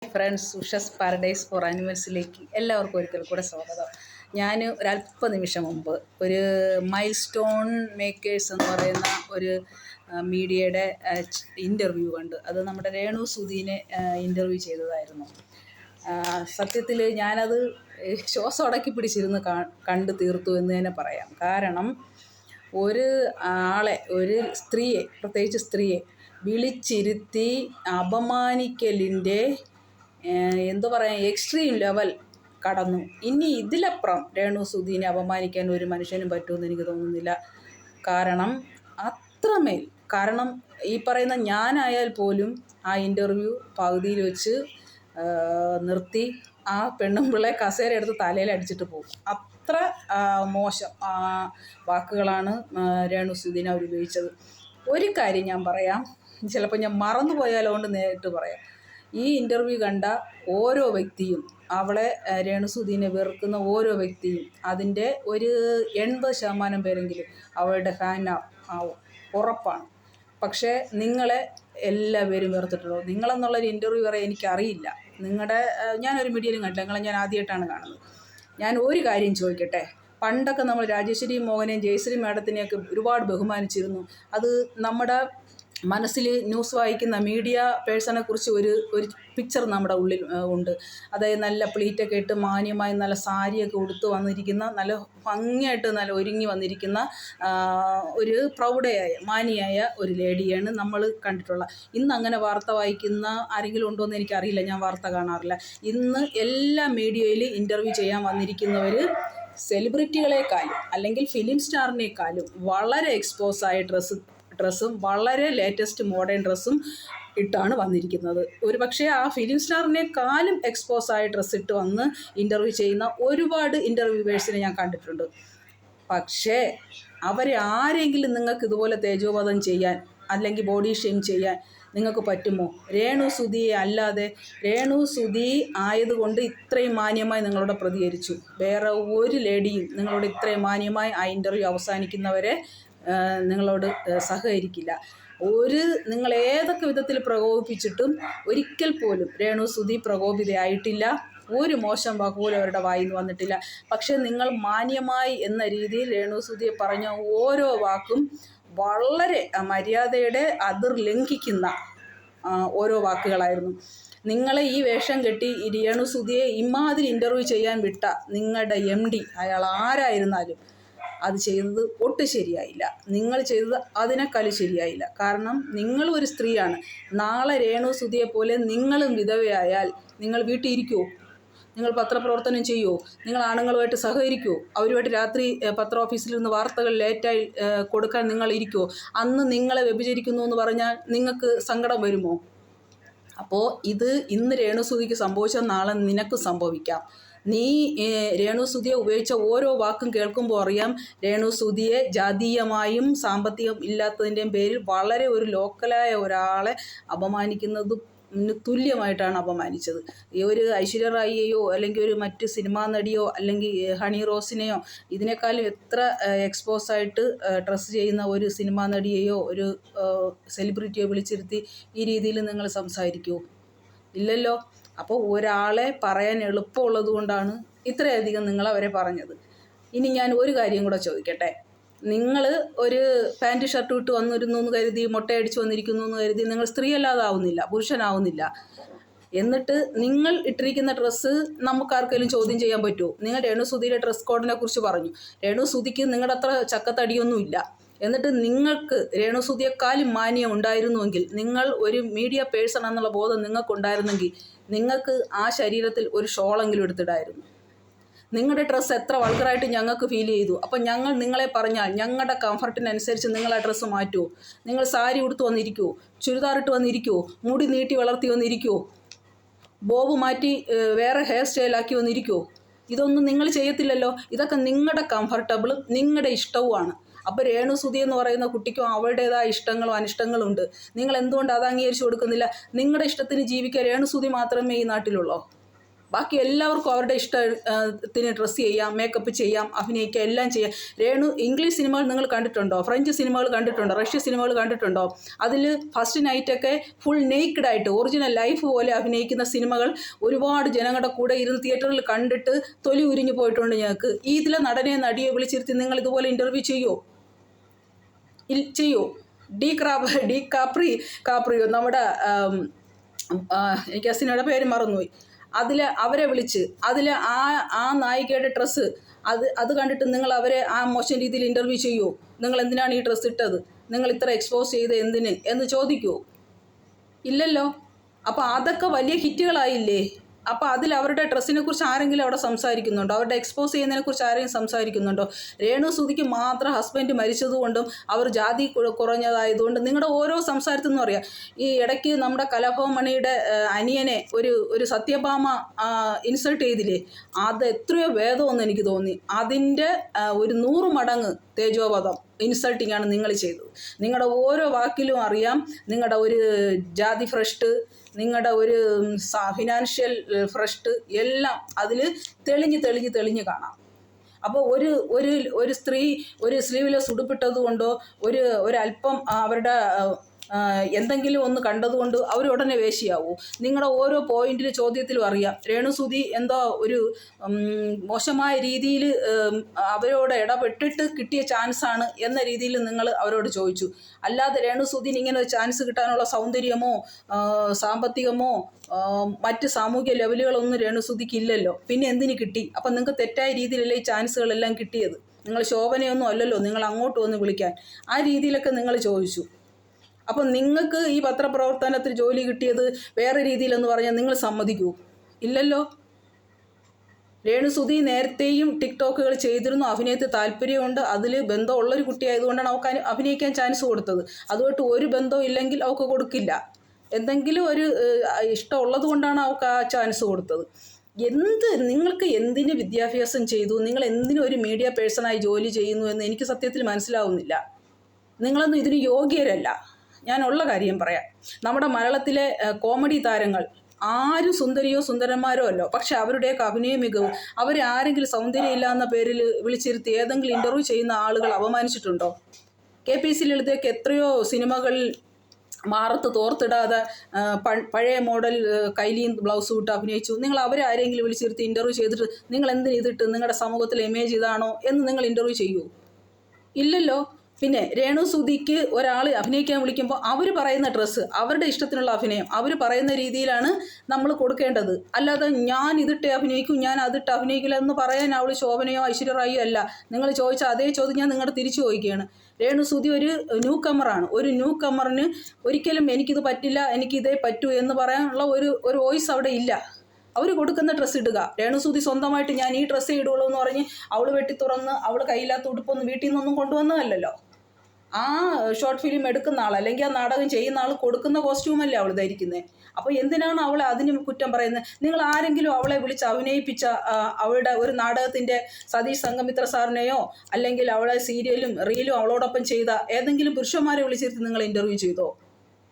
Friends, ഉഷസ് paradise four ആനിമൽസിലേക്ക് എല്ലാവർക്കും ഒരിക്കൽ കൂടെ സ്വാഗതം. ഞാൻ ഒരല്പ നിമിഷം മുമ്പ് ഒരു മൈൽ സ്റ്റോൺ മേക്കേഴ്സ് എന്ന് പറയുന്ന ഒരു മീഡിയയുടെ ഇൻ്റർവ്യൂ കണ്ട്. അത് നമ്മുടെ രേണു സുധീനെ ഇൻ്റർവ്യൂ ചെയ്തതായിരുന്നു. സത്യത്തിൽ ഞാനത് ശ്വാസം അടക്കി പിടിച്ചിരുന്ന് കണ്ടു തീർത്തു എന്ന് തന്നെ പറയാം. കാരണം ഒരു ആളെ, ഒരു സ്ത്രീയെ, പ്രത്യേകിച്ച് സ്ത്രീയെ വിളിച്ചിരുത്തി അപമാനിക്കലിൻ്റെ എന്താ പറയുക, എക്സ്ട്രീം ലെവൽ കടന്നു. ഇനി ഇതിലപ്പുറം രേണു സുധീനെ അപമാനിക്കാൻ ഒരു മനുഷ്യനും പറ്റുമെന്ന് എനിക്ക് തോന്നുന്നില്ല. കാരണം അത്രമേൽ, കാരണം ഈ പറയുന്ന ഞാനായാൽ പോലും ആ ഇൻ്റർവ്യൂ പകുതിയിൽ വെച്ച് നിർത്തി ആ പെണ്ണുമ്പിള്ളെ കസേര എടുത്ത് തലയിൽ അടിച്ചിട്ട് പോകും. അത്ര മോശം വാക്കുകളാണ് രേണു സുധീനെ അവർ ഉപയോഗിച്ചത്. ഒരു കാര്യം ഞാൻ പറയാം, ചിലപ്പോൾ ഞാൻ മറന്നു പോയാലോ കൊണ്ട് നേരിട്ട് പറയാം. ഈ ഇൻ്റർവ്യൂ കണ്ട ഓരോ വ്യക്തിയും, അവളെ രേണു സുധീനെ വെറുക്കുന്ന ഓരോ വ്യക്തിയും അതിൻ്റെ ഒരു 80% പേരെങ്കിലും അവളുടെ ഫാൻ ആവും, ഉറപ്പാണ്. പക്ഷേ നിങ്ങളെ എല്ലാവരും വെറുത്തിട്ടുള്ളൂ. നിങ്ങളെന്നുള്ളൊരു ഇൻ്റർവ്യൂ പറയാൻ എനിക്കറിയില്ല. ഞാനൊരു മീഡിയയിലും കണ്ടില്ല, നിങ്ങളെ ഞാൻ ആദ്യമായിട്ടാണ് കാണുന്നത്. ഞാൻ ഒരു കാര്യം ചോദിക്കട്ടെ. പണ്ടൊക്കെ നമ്മൾ രാജേശ്വരി മോഹനെയും ജയശ്രീ മാഡത്തിനെയൊക്കെ ഒരുപാട് ബഹുമാനിച്ചിരുന്നു. അത് നമ്മുടെ മനസ്സിൽ ന്യൂസ് വായിക്കുന്ന മീഡിയ പേഴ്സണെ കുറിച്ച് ഒരു പിക്ചർ നമ്മുടെ ഉള്ളിൽ ഉണ്ട്. അതായത് നല്ല പ്ലീറ്റൊക്കെ ഇട്ട് മാന്യമായി നല്ല സാരിയൊക്കെ ഉടുത്ത് വന്നിരിക്കുന്ന, നല്ല ഭംഗിയായിട്ട് നല്ല ഒരുങ്ങി വന്നിരിക്കുന്ന ഒരു പ്രൗഢയായ മാന്യയായ ഒരു ലേഡിയാണ് നമ്മൾ കണ്ടിട്ടുള്ളത്. ഇന്ന് അങ്ങനെ വാർത്ത വായിക്കുന്ന ആരെങ്കിലും ഉണ്ടോ എന്ന് എനിക്കറിയില്ല. ഞാൻ വാർത്ത കാണാറില്ല. ഇന്ന് എല്ലാ മീഡിയയിൽ ഇൻ്റർവ്യൂ ചെയ്യാൻ വന്നിരിക്കുന്നവർ സെലിബ്രിറ്റികളെക്കാളും അല്ലെങ്കിൽ ഫിലിം സ്റ്റാറിനേക്കാളും വളരെ എക്സ്പോസായ ഡ്രസ്സും വളരെ ലേറ്റസ്റ്റ് മോഡേൺ ഡ്രസ്സും ഇട്ടാണ് വന്നിരിക്കുന്നത്. ഒരു പക്ഷേ ആ ഫിലിം സ്റ്റാറിനേക്കാളും എക്സ്പോസായ ഡ്രസ്സ് ഇട്ട് വന്ന് ഇൻ്റർവ്യൂ ചെയ്യുന്ന ഒരുപാട് ഇൻ്റർവ്യൂവേഴ്സിനെ ഞാൻ കണ്ടിട്ടുണ്ട്. പക്ഷേ അവരെ ആരെങ്കിലും നിങ്ങൾക്ക് ഇതുപോലെ തേജോവധം ചെയ്യാൻ അല്ലെങ്കിൽ ബോഡി ഷെയിം ചെയ്യാൻ നിങ്ങൾക്ക് പറ്റുമോ? രേണു സുധിയെ അല്ലാതെ. രേണു സുധി ആയതുകൊണ്ട് ഇത്രയും മാന്യമായി നിങ്ങളോട് പ്രതികരിച്ചു. വേറെ ഒരു ലേഡിയും നിങ്ങളോട് ഇത്രയും മാന്യമായി ആ ഇൻ്റർവ്യൂ അവസാനിക്കുന്നവരെ നിങ്ങളോട് സഹകരിക്കില്ല. നിങ്ങൾ ഏതൊക്കെ വിധത്തിൽ പ്രകോപിപ്പിച്ചിട്ടും ഒരിക്കൽ പോലും രേണു സുധി പ്രകോപിതയായിട്ടില്ല. ഒരു മോശം വാക്കുപോലും അവരുടെ വായിൽ നിന്ന് വന്നിട്ടില്ല. പക്ഷേ നിങ്ങൾ മാന്യമായി എന്ന രീതിയിൽ രേണു സുധിയെ പറഞ്ഞ ഓരോ വാക്കും വളരെ മര്യാദയുടെ അതിർ ലംഘിക്കുന്ന ഓരോ വാക്കുകളായിരുന്നു. നിങ്ങളെ ഈ വേഷം കെട്ടി രേണു സുധിയെ ഇമാതിരി ഇൻ്റർവ്യൂ ചെയ്യാൻ വിട്ട നിങ്ങളുടെ MD, അയാൾ ആരായിരുന്നാലും അത് ചെയ്തത് ഒട്ടും ശരിയായില്ല. നിങ്ങൾ ചെയ്തത് അതിനേക്കാളും ശരിയായില്ല. കാരണം നിങ്ങൾ ഒരു സ്ത്രീയാണ്. നാളെ രേണു സുധിയെ പോലെ നിങ്ങളും വിധവയായാൽ നിങ്ങൾ വീട്ടിൽ ഇരിക്കുമോ? നിങ്ങൾ പത്രപ്രവർത്തനം ചെയ്യുമോ? നിങ്ങൾ ആണുങ്ങളുമായിട്ട് സഹകരിക്കുമോ? അവരുമായിട്ട് രാത്രി പത്ര ഓഫീസിൽ നിന്ന് വാർത്തകൾ ലേറ്റായി കൊടുക്കാൻ നിങ്ങൾ ഇരിക്കുമോ? അന്ന് നിങ്ങളെ വ്യഭിചരിക്കുന്നു എന്ന് പറഞ്ഞാൽ നിങ്ങൾക്ക് സങ്കടം വരുമോ? അപ്പോൾ ഇന്ന് രേണു സുധിക്ക് സംഭവിച്ചാൽ നാളെ നിനക്ക് സംഭവിക്കാം. നീ രേണു സുധിയെ ഉപയോഗിച്ച ഓരോ വാക്കും കേൾക്കുമ്പോൾ അറിയാം, രേണു സുധിയെ ജാതീയമായും സാമ്പത്തികം ഇല്ലാത്തതിൻ്റെയും പേരിൽ വളരെ ഒരു ലോക്കലായ ഒരാളെ അപമാനിക്കുന്നത് തുല്യമായിട്ടാണ് അപമാനിച്ചത്. ഈ ഒരു ഐശ്വര്യ റായിയെയോ അല്ലെങ്കിൽ ഒരു മറ്റ് സിനിമാ നടിയോ അല്ലെങ്കിൽ ഹണി റോസിനെയോ ഇതിനേക്കാളും എത്ര എക്സ്പോസായിട്ട് ഡ്രസ്സ് ചെയ്യുന്ന ഒരു സിനിമാ നടിയെയോ ഒരു സെലിബ്രിറ്റിയോ വിളിച്ചിരുത്തി ഈ രീതിയിൽ നിങ്ങൾ സംസാരിക്കുമോ? ഇല്ലല്ലോ. അപ്പോൾ ഒരാളെ പറയാൻ എളുപ്പമുള്ളത് കൊണ്ടാണ് ഇത്രയധികം നിങ്ങൾ അവരെ പറഞ്ഞത്. ഇനി ഞാൻ ഒരു കാര്യം കൂടെ ചോദിക്കട്ടെ. നിങ്ങൾ ഒരു പാൻറ്റ് ഷർട്ട് ഇട്ട് വന്നിരുന്നു എന്ന് കരുതി, മുട്ടയടിച്ച് വന്നിരിക്കുന്നു എന്ന് കരുതി നിങ്ങൾ സ്ത്രീയല്ലാതാവുന്നില്ല, പുരുഷനാവുന്നില്ല. എന്നിട്ട് നിങ്ങൾ ഇട്ടിരിക്കുന്ന ഡ്രസ്സ് നമുക്കാർക്കെങ്കിലും ചോദ്യം ചെയ്യാൻ പറ്റുമോ? നിങ്ങൾ രേണു സുധിയുടെ ഡ്രസ് കോഡിനെ കുറിച്ച് പറഞ്ഞു. രേണു സുധിക്ക് നിങ്ങളുടെ അത്ര ചക്കത്തടിയൊന്നുമില്ല. എന്നിട്ട് നിങ്ങൾക്ക് രേണു സുധിയെക്കാളും മാന്യം ഉണ്ടായിരുന്നുവെങ്കിൽ, നിങ്ങൾ ഒരു മീഡിയ പേഴ്സൺ എന്നുള്ള ബോധം നിങ്ങൾക്കുണ്ടായിരുന്നെങ്കിൽ നിങ്ങൾക്ക് ആ ശരീരത്തിൽ ഒരു ഷോളെങ്കിലും എടുത്തിടായിരുന്നു. നിങ്ങളുടെ ഡ്രസ്സ് എത്ര വൾഗറായിട്ട് ഞങ്ങൾക്ക് ഫീൽ ചെയ്തു. അപ്പം ഞങ്ങൾ നിങ്ങളെ പറഞ്ഞാൽ ഞങ്ങളുടെ കംഫർട്ടിനനുസരിച്ച് നിങ്ങൾ ആ ഡ്രസ്സ് മാറ്റുമോ? നിങ്ങൾ സാരി ഉടുത്ത് വന്നിരിക്കുമോ? ചുരിദാറിട്ട് വന്നിരിക്കുമോ? മുടി നീട്ടി വളർത്തി വന്നിരിക്കുമോ? ബോബ് മാറ്റി വേറെ ഹെയർ സ്റ്റൈലാക്കി വന്നിരിക്കുമോ? ഇതൊന്നും നിങ്ങൾ ചെയ്യത്തില്ലല്ലോ. ഇതൊക്കെ നിങ്ങളുടെ കംഫർട്ടബിളും നിങ്ങളുടെ ഇഷ്ടവുമാണ്. അപ്പോൾ രേണു സുധി എന്ന് പറയുന്ന കുട്ടിക്കും അവളുടേതായ ഇഷ്ടങ്ങളും അനിഷ്ടങ്ങളും ഉണ്ട്. നിങ്ങൾ എന്തുകൊണ്ട് അത് അംഗീകരിച്ചു കൊടുക്കുന്നില്ല? നിങ്ങളുടെ ഇഷ്ടത്തിന് ജീവിക്കാൻ രേണു സുധി മാത്രമേ ഈ നാട്ടിലുള്ളൂ. ബാക്കി എല്ലാവർക്കും അവരുടെ ഇഷ്ടത്തിന് ഡ്രസ്സ് ചെയ്യാം, മേക്കപ്പ് ചെയ്യാം, അഭിനയിക്കാം, എല്ലാം ചെയ്യാം. രേണു ഇംഗ്ലീഷ് സിനിമകൾ നിങ്ങൾ കണ്ടിട്ടുണ്ടോ? ഫ്രഞ്ച് സിനിമകൾ കണ്ടിട്ടുണ്ടോ? റഷ്യ സിനിമകൾ കണ്ടിട്ടുണ്ടോ? അതിൽ ഫസ്റ്റ് നൈറ്റൊക്കെ ഫുൾ നെയ്ക്ഡായിട്ട് ഒറിജിനൽ ലൈഫ് പോലെ അഭിനയിക്കുന്ന സിനിമകൾ ഒരുപാട് ജനങ്ങളുടെ കൂടെ ഇരുന്ന് തിയേറ്ററിൽ കണ്ടിട്ട് തൊലി ഉരിഞ്ഞു പോയിട്ടുണ്ട് ഞങ്ങൾക്ക്. ഇതിലെ നടനെ നടിയെ വിളിച്ചിരുത്തി നിങ്ങൾ ഇതുപോലെ ഇൻ്റർവ്യൂ ചെയ്യോ? കാപ്രിയോ നമ്മുടെ എനിക്ക് ആ സിനിമയുടെ പേര് മറന്നുപോയി. അവരെ വിളിച്ച് ആ നായികയുടെ ഡ്രസ്സ് അത് കണ്ടിട്ട് നിങ്ങൾ അവരെ ആ മോശം രീതിയിൽ ഇൻ്റർവ്യൂ ചെയ്യുമോ? നിങ്ങൾ എന്തിനാണ് ഈ ഡ്രസ്സ് ഇട്ടത്? നിങ്ങൾ ഇത്ര എക്സ്പോസ് ചെയ്ത് എന്തിന് എന്ന് ചോദിക്കുമോ? ഇല്ലല്ലോ. അപ്പോൾ അതൊക്കെ വലിയ ഹിറ്റുകളായില്ലേ? അപ്പോൾ അതിൽ അവരുടെ ഡ്രസ്സിനെ കുറിച്ച് ആരെങ്കിലും അവിടെ സംസാരിക്കുന്നുണ്ടോ? അവരുടെ എക്സ്പോസ് ചെയ്യുന്നതിനെക്കുറിച്ച് ആരെങ്കിലും സംസാരിക്കുന്നുണ്ടോ? രേണു സുധിക്ക് മാത്രം ഹസ്ബൻഡ് മരിച്ചതുകൊണ്ടും അവർ ജാതി കുറഞ്ഞതായതുകൊണ്ടും നിങ്ങളുടെ ഓരോ സംസാരത്തിൽ നിന്നും അറിയാം. ഈ ഇടയ്ക്ക് നമ്മുടെ കലാഭവൻ മണിയുടെ അനിയനെ ഒരു സത്യഭാമ ഇൻസൾട്ട് ചെയ്തില്ലേ? അത് എത്രയോ ഭേദമെന്ന് എനിക്ക് തോന്നി. അതിൻ്റെ ഒരു 100 മടങ്ങ് തേജോവധം ഇൻസൾട്ടിങ് ആണ് നിങ്ങൾ ചെയ്തത്. നിങ്ങളുടെ ഓരോ വാക്കിലും അറിയാം നിങ്ങളുടെ ഒരു ജാതി ഫ്രഷ്ട്, നിങ്ങളുടെ ഒരു ഫിനാൻഷ്യൽ ഫ്രഷ്ട് എല്ലാം അതിൽ തെളിഞ്ഞ് കാണാം. അപ്പോൾ ഒരു സ്ത്രീ ഒരു സ്ലീവ്ലെസ് ഉടുപ്പിട്ടത് കൊണ്ടോ ഒരല്പം അവരുടെ എന്തെങ്കിലും ഒന്ന് കണ്ടതുകൊണ്ട് അവർ ഉടനെ വേശിയാവൂ. നിങ്ങളുടെ ഓരോ പോയിന്റിൽ ചോദ്യത്തിലും അറിയാം രേണു സുധി എന്തോ ഒരു മോശമായ രീതിയിൽ അവരോട് ഇടപെട്ടിട്ട് കിട്ടിയ ചാൻസാണ് എന്ന രീതിയിൽ നിങ്ങൾ അവരോട് ചോദിച്ചു. അല്ലാതെ രേണു സുധിന് ഇങ്ങനെ ഒരു ചാൻസ് കിട്ടാനുള്ള സൗന്ദര്യമോ സാമ്പത്തികമോ മറ്റ് സാമൂഹ്യ ലെവലുകളൊന്നും രേണു സുധിക്ക് ഇല്ലല്ലോ. പിന്നെ എന്തിന് കിട്ടി? അപ്പം നിങ്ങൾക്ക് തെറ്റായ രീതിയിലല്ലേ ഈ ചാൻസുകളെല്ലാം കിട്ടിയത്? നിങ്ങൾ ശോഭനയൊന്നും അല്ലല്ലോ നിങ്ങൾ അങ്ങോട്ട് വന്ന് വിളിക്കാൻ. ആ രീതിയിലൊക്കെ നിങ്ങൾ ചോദിച്ചു. അപ്പം നിങ്ങൾക്ക് ഈ പത്രപ്രവർത്തനത്തിൽ ജോലി കിട്ടിയത് വേറെ രീതിയിലെന്ന് പറഞ്ഞാൽ നിങ്ങൾ സമ്മതിക്കൂ? ഇല്ലല്ലോ. രേണു സുധി നേരത്തെയും ടിക്ടോക്കുകൾ ചെയ്തിരുന്നു. അഭിനയത്തിൽ താല്പര്യമുണ്ട്. അതിൽ ബന്ധമുള്ളൊരു കുട്ടിയായതുകൊണ്ടാണ് അവൾക്ക് അഭിനയിക്കാൻ ചാൻസ് കൊടുത്തത്. അതുമായിട്ട് ഒരു ബന്ധവും ഇല്ലെങ്കിൽ അവൾക്ക് കൊടുക്കില്ല. എന്തെങ്കിലും ഒരു ഇഷ്ടമുള്ളത് കൊണ്ടാണ് അവൾക്ക് ആ ചാൻസ് കൊടുത്തത്. നിങ്ങൾക്ക് എന്തിന് വിദ്യാഭ്യാസം ചെയ്തു? നിങ്ങൾ എന്തിനും ഒരു മീഡിയ പേഴ്സണായി ജോലി ചെയ്യുന്നു എന്ന് എനിക്ക് സത്യത്തിൽ മനസ്സിലാവുന്നില്ല. നിങ്ങളൊന്നും ഇതിന് യോഗ്യരല്ല. ഞാനുള്ള കാര്യം പറയാം. നമ്മുടെ മലയാളത്തിലെ കോമഡി താരങ്ങൾ ആരും സുന്ദരിയോ സുന്ദരന്മാരോ അല്ലോ, പക്ഷെ അവരുടെയൊക്കെ അഭിനയ മികവും അവരെ ആരെങ്കിലും സൗന്ദര്യമില്ല എന്ന പേരിൽ വിളിച്ചിരുത്തി ഏതെങ്കിലും ഇൻ്റർവ്യൂ ചെയ്യുന്ന ആളുകൾ അപമാനിച്ചിട്ടുണ്ടോ? KPC ലളിതയൊക്കെ എത്രയോ സിനിമകളിൽ മാറത്ത് തോർത്തിടാതെ പഴയ മോഡൽ കൈലിയും ബ്ലൗസ് ഇട്ട് അഭിനയിച്ചു. നിങ്ങൾ അവരെ ആരെങ്കിലും വിളിച്ചിരുത്തി ഇൻ്റർവ്യൂ ചെയ്തിട്ട് നിങ്ങൾ എന്തിന് ഇതിട്ട് നിങ്ങളുടെ സമൂഹത്തിലെ ഇമേജ് ഇതാണോ എന്ന് നിങ്ങൾ ഇൻ്റർവ്യൂ ചെയ്യൂ? ഇല്ലല്ലോ. പിന്നെ രേണു സുധിക്ക് ഒരാൾ അഭിനയിക്കാൻ വിളിക്കുമ്പോൾ അവർ പറയുന്ന ഡ്രസ്സ്, അവരുടെ ഇഷ്ടത്തിനുള്ള അഭിനയം അവർ പറയുന്ന രീതിയിലാണ് നമ്മൾ കൊടുക്കേണ്ടത്. അല്ലാതെ ഞാൻ ഇതിട്ട് അഭിനയിക്കും, ഞാൻ അതിട്ട് അഭിനയിക്കില്ല എന്ന് പറയാൻ അവൾ ശോഭനയോ ഐശ്വര്യ റായിയോ അല്ല. നിങ്ങൾ ചോദിച്ച അതേ ചോദ്യം ഞാൻ നിങ്ങളുടെ തിരിച്ചു ചോദിക്കുകയാണ്. രേണു സുധി ഒരു ന്യൂ കമ്മറാണ്. ഒരു ന്യൂ കമ്മറിന് ഒരിക്കലും എനിക്കിത് പറ്റില്ല, എനിക്കിതേ പറ്റൂ എന്ന് പറയാനുള്ള ഒരു വോയിസ് അവിടെ ഇല്ല. അവർ കൊടുക്കുന്ന ഡ്രസ്സ് ഇടുക. രേണു സുധി സ്വന്തമായിട്ട് ഞാൻ ഈ ഡ്രസ്സേ ഇടുള്ളൂ എന്ന് പറഞ്ഞ് അവൾ വെട്ടി തുറന്ന് അവൾ കയ്യില്ലാത്ത ഉടുപ്പൊന്നും വീട്ടിൽ നിന്നൊന്നും കൊണ്ടുവന്നതല്ലല്ലോ. ആ ഷോർട്ട് ഫിലിം എടുക്കുന്ന ആൾ അല്ലെങ്കിൽ ആ നാടകം ചെയ്യുന്ന ആൾ കൊടുക്കുന്ന കോസ്റ്റ്യൂമല്ലേ അവൾ ധരിക്കുന്നത്. അപ്പോൾ എന്തിനാണ് അവളെ അതിന് കുറ്റം പറയുന്നത്? നിങ്ങൾ ആരെങ്കിലും അവളെ വിളിച്ച് അഭിനയിപ്പിച്ച അവളുടെ ഒരു നാടകത്തിൻ്റെ സതീഷ് സംഘമിത്ര സാറിനെയോ അല്ലെങ്കിൽ അവളെ സീരിയലും റീലും അവളോടൊപ്പം ചെയ്ത ഏതെങ്കിലും പുരുഷന്മാരെ വിളിച്ചിരുത്തി നിങ്ങൾ ഇൻ്റർവ്യൂ ചെയ്തോ?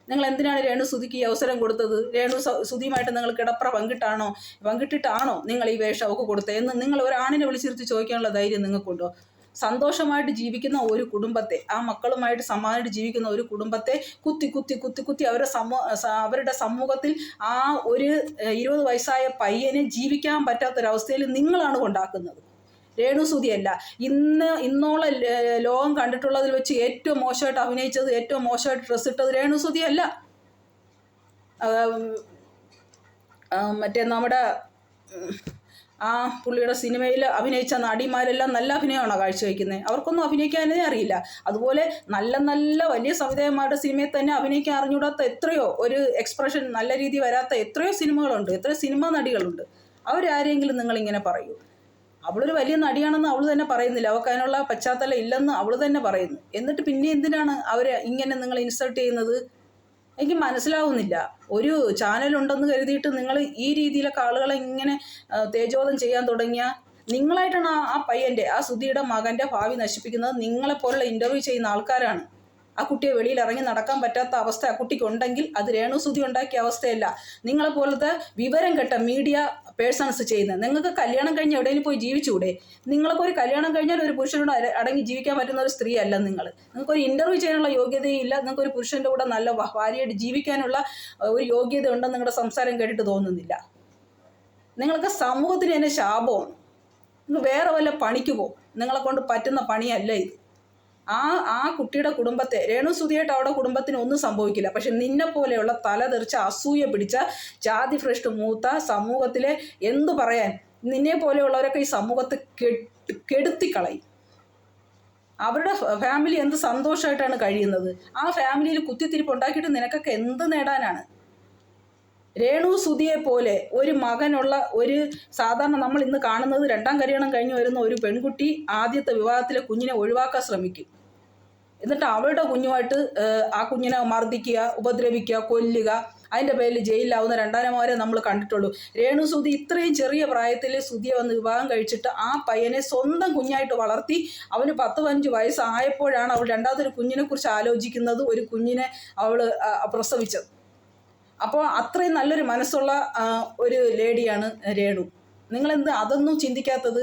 നിങ്ങൾ എന്തിനാണ് രേണു സുധിക്ക് ഈ അവസരം കൊടുത്തത്? രേണു സുധിയുമായിട്ട് നിങ്ങൾ കിടപ്ര പങ്കിട്ടിട്ടാണോ നിങ്ങൾ ഈ വേഷം അവൾക്ക് കൊടുത്തത് എന്ന് നിങ്ങൾ ഒരാണിനെ വിളിച്ചിരുത്തി ചോദിക്കാനുള്ള ധൈര്യം നിങ്ങൾക്കുണ്ടോ? സന്തോഷമായിട്ട് ജീവിക്കുന്ന ഒരു കുടുംബത്തെ, ആ മക്കളുമായിട്ട് സമാനമായിട്ട് ജീവിക്കുന്ന ഒരു കുടുംബത്തെ കുത്തി അവരുടെ സമൂഹത്തിൽ ആ ഒരു 20 വയസ്സായ പയ്യനെ ജീവിക്കാൻ പറ്റാത്തൊരവസ്ഥയിൽ നിങ്ങളാണ് കൊണ്ടാക്കുന്നത്. രേണു സുധിയല്ല. ഇന്നോളം ലോകം കണ്ടിട്ടുള്ളതിൽ വെച്ച് ഏറ്റവും മോശമായിട്ട് അഭിനയിച്ചത്, ഏറ്റവും മോശമായിട്ട് ഡ്രസ്സ് ഇട്ടത് രേണു സുധിയല്ല. മറ്റേ നമ്മുടെ ആ പുള്ളിയുടെ സിനിമയിൽ അഭിനയിച്ച നടിമാരെല്ലാം നല്ല അഭിനയമാണോ കാഴ്ചവെക്കുന്നത്? അവർക്കൊന്നും അഭിനയിക്കാനേ അറിയില്ല. അതുപോലെ നല്ല വലിയ സംവിധായകന്മാരുടെ സിനിമയിൽ തന്നെ അഭിനയിക്കാൻ അറിഞ്ഞൂടാത്ത എത്രയോ, ഒരു എക്സ്പ്രഷൻ നല്ല രീതി വരാത്ത എത്രയോ സിനിമകളുണ്ട്, എത്രയോ സിനിമാ നടികളുണ്ട്. അവരാരെങ്കിലും നിങ്ങളിങ്ങനെ പറയൂ? അവളൊരു വലിയ നടിയാണെന്ന് അവൾ തന്നെ പറയുന്നില്ല, അവൾക്ക് അതിനുള്ള പശ്ചാത്തലം ഇല്ലെന്ന് അവൾ തന്നെ പറയുന്നു. എന്നിട്ട് പിന്നെ എന്തിനാണ് അവരെ ഇങ്ങനെ നിങ്ങൾ ഇൻസൾട്ട് ചെയ്യുന്നത്? എനിക്ക് മനസ്സിലാവുന്നില്ല. ഒരു ചാനലുണ്ടെന്ന് കരുതിയിട്ട് നിങ്ങൾ ഈ രീതിയിലൊക്കെ ആളുകളെ ഇങ്ങനെ തേജോധം ചെയ്യാൻ തുടങ്ങിയാൽ നിങ്ങളായിട്ടാണ് ആ പയ്യൻ്റെ, ആ സുധിയുടെ മകൻ്റെ ഭാവി നശിപ്പിക്കുന്നത്. നിങ്ങളെപ്പോലുള്ള ഇൻ്റർവ്യൂ ചെയ്യുന്ന ആൾക്കാരാണ്. ആ കുട്ടിയെ വെളിയിൽ ഇറങ്ങി നടക്കാൻ പറ്റാത്ത അവസ്ഥ ആ കുട്ടിക്ക് ഉണ്ടെങ്കിൽ അത് രേണുസുതി ഉണ്ടാക്കിയ അവസ്ഥയല്ല. നിങ്ങളെപ്പോലത്തെ വിവരം കെട്ട മീഡിയ പേഴ്സൺസ് ചെയ്യുന്നത്. നിങ്ങൾക്ക് കല്യാണം കഴിഞ്ഞ് എവിടെയെങ്കിലും പോയി ജീവിച്ചുകൂടെ? നിങ്ങളൊക്കെ ഒരു കല്യാണം കഴിഞ്ഞാൽ ഒരു പുരുഷനോട് അടങ്ങി ജീവിക്കാൻ പറ്റുന്ന ഒരു സ്ത്രീ അല്ല നിങ്ങൾ. നിങ്ങൾക്കൊരു ഇൻ്റർവ്യൂ ചെയ്യാനുള്ള യോഗ്യതയും ഇല്ല. നിങ്ങൾക്കൊരു പുരുഷൻ്റെ കൂടെ നല്ല ഭാര്യയായിട്ട് ജീവിക്കാനുള്ള ഒരു യോഗ്യത ഉണ്ടെന്ന് നിങ്ങളുടെ സംസാരം കേട്ടിട്ട് തോന്നുന്നില്ല. നിങ്ങൾക്ക് സമൂഹത്തിന് തന്നെ ശാപമാണ്. നിങ്ങൾ വേറെ വല്ല പണിക്ക് പോകും. നിങ്ങളെ കൊണ്ട് പറ്റുന്ന പണിയല്ല ഇത്. ആ കുട്ടിയുടെ കുടുംബത്തെ, രേണുസുതിയായിട്ട് അവിടെ കുടുംബത്തിന് ഒന്നും സംഭവിക്കില്ല. പക്ഷെ നിന്നെ പോലെയുള്ള തലതെറിച്ച അസൂയ പിടിച്ച ജാതി ഭ്രഷ്ട് മൂത്ത സമൂഹത്തിലെ എന്തു പറയാൻ, നിന്നെ പോലെയുള്ളവരൊക്കെ ഈ സമൂഹത്തെ കെടുത്തിക്കളയും. അവരുടെ ഫാമിലി എന്ത് സന്തോഷമായിട്ടാണ് കഴിയുന്നത്. ആ ഫാമിലിയിൽ കുത്തിത്തിരിപ്പ് ഉണ്ടാക്കിയിട്ട് നിനക്കൊക്കെ എന്ത് നേടാനാണ്? രേണുസുതിയെ പോലെ ഒരു മകനുള്ള ഒരു സാധാരണ നമ്മൾ ഇന്ന് കാണുന്നത്, രണ്ടാം കല്യാണം കഴിഞ്ഞ് വരുന്ന ഒരു പെൺകുട്ടി ആദ്യത്തെ വിവാഹത്തിലെ കുഞ്ഞിനെ ഒഴിവാക്കാൻ ശ്രമിക്കും. എന്നിട്ട് അവളുടെ കുഞ്ഞുമായിട്ട് ആ കുഞ്ഞിനെ മർദ്ദിക്കുക, ഉപദ്രവിക്കുക, കൊല്ലുക. അതിൻ്റെ പേരിൽ ജയിലിലാവുന്ന രണ്ടാനമാരെ നമ്മൾ കണ്ടിട്ടുള്ളൂ. രേണുസുതി ഇത്രയും ചെറിയ പ്രായത്തിൽ സുതിയെ വന്ന് വിവാഹം കഴിച്ചിട്ട് ആ പയ്യനെ സ്വന്തം കുഞ്ഞായിട്ട് വളർത്തി. അവന് 10-15 വയസ്സായപ്പോഴാണ് അവൾ രണ്ടാമതൊരു കുഞ്ഞിനെക്കുറിച്ച് ആലോചിക്കുന്നത്, ഒരു കുഞ്ഞിനെ അവൾ പ്രസവിച്ചത്. അപ്പോൾ അത്രയും നല്ലൊരു മനസ്സുള്ള ഒരു ലേഡിയാണ് രേണു. നിങ്ങളെന്ത് അതൊന്നും ചിന്തിക്കാത്തത്?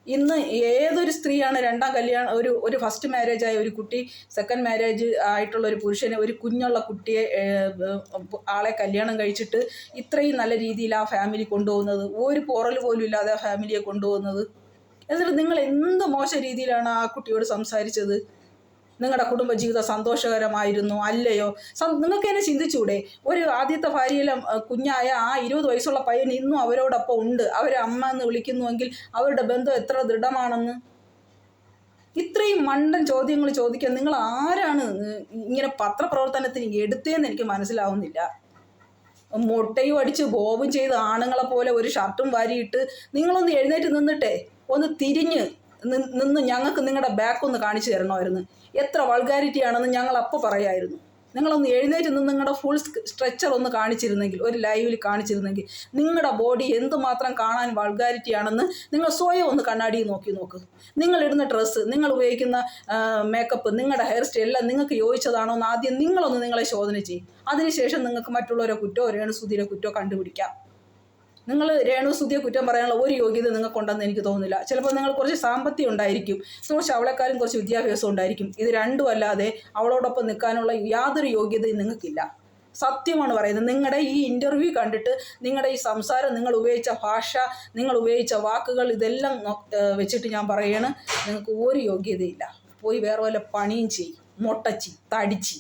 ഇന്ന് ഏതൊരു സ്ത്രീയാണ് രണ്ടാം കല്യാണം, ഒരു ഫസ്റ്റ് മാരേജ് ആയ ഒരു കുട്ടി, സെക്കൻഡ് മാരേജ് ആയിട്ടുള്ള ഒരു പുരുഷനെ, ഒരു കുഞ്ഞുള്ള കുട്ടിയെ ആളെ കല്യാണം കഴിച്ചിട്ട് ഇത്രയും നല്ല രീതിയിൽ ആ ഫാമിലി കൊണ്ടുപോകുന്നത്? ഒരു പോറൽ പോലും ഇല്ലാതെ ആ ഫാമിലിയെ കൊണ്ടുപോകുന്നത്. എന്നിട്ട് നിങ്ങൾ എന്ത് മോശം രീതിയിലാണ് ആ കുട്ടിയോട് സംസാരിച്ചത്? നിങ്ങളുടെ കുടുംബജീവിതം സന്തോഷകരമായിരുന്നു അല്ലയോ? നിങ്ങൾക്ക് തന്നെ ചിന്തിച്ചൂടെ? ഒരു ആദ്യത്തെ ഭാര്യയിലെ കുഞ്ഞായ ആ 20 വയസ്സുള്ള പയ്യൻ ഇന്നും അവരോടൊപ്പം ഉണ്ട്. അവരെ അമ്മ എന്ന് വിളിക്കുന്നുവെങ്കിൽ അവരുടെ ബന്ധം എത്ര ദൃഢമാണെന്ന്. ഇത്രയും മണ്ടൻ ചോദ്യങ്ങൾ ചോദിക്കാൻ നിങ്ങൾ ആരാണ് ഇങ്ങനെ പത്രപ്രവർത്തനത്തിന് എടുത്തതെന്ന് എനിക്ക് മനസ്സിലാവുന്നില്ല. മുട്ടയും അടിച്ച് ബോബും ചെയ്ത് ആണുങ്ങളെ പോലെ ഒരു ഷർട്ടും വാരിയിട്ട് നിങ്ങളൊന്ന് എഴുന്നേറ്റ് നിന്നിട്ടേ ഒന്ന് തിരിഞ്ഞ് നിന്ന് ഞങ്ങൾക്ക് നിങ്ങളുടെ ബാക്കൊന്ന് കാണിച്ചു തരണമായിരുന്നു. എത്ര വൾഗാരിറ്റി ആണെന്ന് ഞങ്ങൾ അപ്പോൾ പറയായിരുന്നു. നിങ്ങളൊന്ന് എഴുന്നേറ്റ് നിന്ന് നിങ്ങളുടെ ഫുൾ സ്ട്രെച്ചർ ഒന്ന് കാണിച്ചിരുന്നെങ്കിൽ, ഒരു ലൈവിൽ കാണിച്ചിരുന്നെങ്കിൽ, നിങ്ങളുടെ ബോഡി എന്തുമാത്രം കാണാൻ വൾഗാരിറ്റി ആണെന്ന് നിങ്ങൾ സ്വയം ഒന്ന് കണ്ണാടിയിൽ നോക്ക്. നിങ്ങളിടുന്ന ഡ്രസ്സ്, നിങ്ങൾ ഉപയോഗിക്കുന്ന മേക്കപ്പ്, നിങ്ങളുടെ ഹെയർ സ്റ്റൈൽ എല്ലാം നിങ്ങൾക്ക് യോജിച്ചതാണോ എന്ന് ആദ്യം നിങ്ങളൊന്ന് നിങ്ങളെ ശോധന ചെയ്യും. അതിനുശേഷം നിങ്ങൾക്ക് മറ്റുള്ളവരെ കുറ്റോ രേണുസുതിയുടെ കുറ്റോ കണ്ടുപിടിക്കാം. നിങ്ങൾ രേണുസുതിയെ കുറ്റം പറയാനുള്ള ഒരു യോഗ്യത നിങ്ങൾക്കുണ്ടെന്ന് എനിക്ക് തോന്നുന്നില്ല. ചിലപ്പോൾ നിങ്ങൾ കുറച്ച് സാമ്പത്തികം ഉണ്ടായിരിക്കും, കുറച്ച് അവളെക്കാളും കുറച്ച് വിദ്യാഭ്യാസം ഉണ്ടായിരിക്കും. ഇത് രണ്ടും അല്ലാതെ അവളോടൊപ്പം നിൽക്കാനുള്ള യാതൊരു യോഗ്യതയും നിങ്ങൾക്കില്ല. സത്യമാണ് പറയുന്നത്. നിങ്ങളുടെ ഈ ഇൻ്റർവ്യൂ കണ്ടിട്ട് നിങ്ങളുടെ ഈ സംസാരം, നിങ്ങൾ ഉപയോഗിച്ച ഭാഷ, നിങ്ങൾ ഉപയോഗിച്ച വാക്കുകൾ, ഇതെല്ലാം വെച്ചിട്ട് ഞാൻ പറയുകയാണ്, നിങ്ങൾക്ക് ഒരു യോഗ്യതയില്ല. പോയി വേറെ വല്ല പണിയും ചെയ്യും, മൊട്ടച്ചി തടിച്ചി.